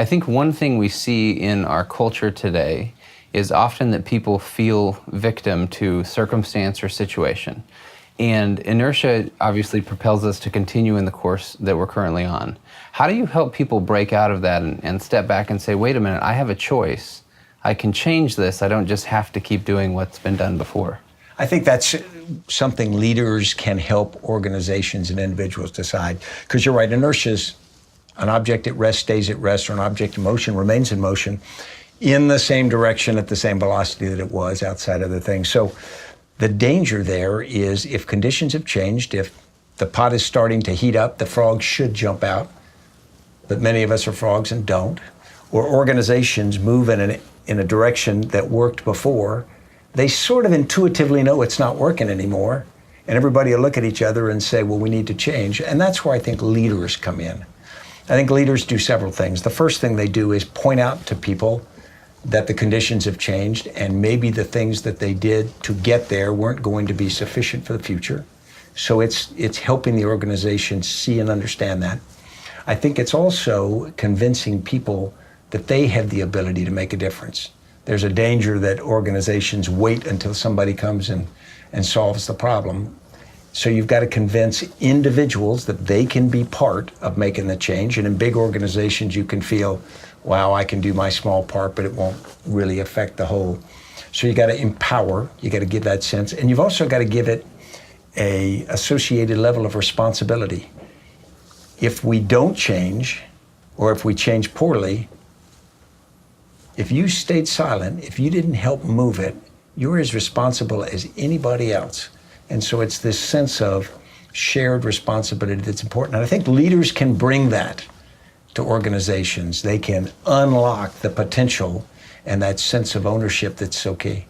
I think one thing we see in our culture today is often that people feel victim to circumstance or situation. And inertia obviously propels us to continue in the course that we're currently on. How do you help people break out of that and step back and say, wait a minute, I have a choice. I can change this. I don't just have to keep doing what's been done before. I think that's something leaders can help organizations and individuals decide. Because you're right, inertia is an object at rest stays at rest, or an object in motion remains in motion in the same direction at the same velocity that it was outside other things. So the danger there is if conditions have changed, if the pot is starting to heat up, the frogs should jump out. But many of us are frogs and don't. Or organizations move in a direction that worked before. They sort of intuitively know it's not working anymore. And everybody will look at each other and say, well, we need to change. And that's where I think leaders come in. I think leaders do several things. The first thing they do is point out to people that the conditions have changed and maybe the things that they did to get there weren't going to be sufficient for the future. So it's helping the organization see and understand that. I think it's also convincing people that they have the ability to make a difference. There's a danger that organizations wait until somebody comes and solves the problem. So you've got to convince individuals that they can be part of making the change. And in big organizations, you can feel, wow, I can do my small part, but it won't really affect the whole. So you got to empower, you got to give that sense. And you've also got to give it an associated level of responsibility. If we don't change, or if we change poorly, if you stayed silent, if you didn't help move it, you're as responsible as anybody else. And so it's this sense of shared responsibility that's important. And I think leaders can bring that to organizations. They can unlock the potential and that sense of ownership that's so key.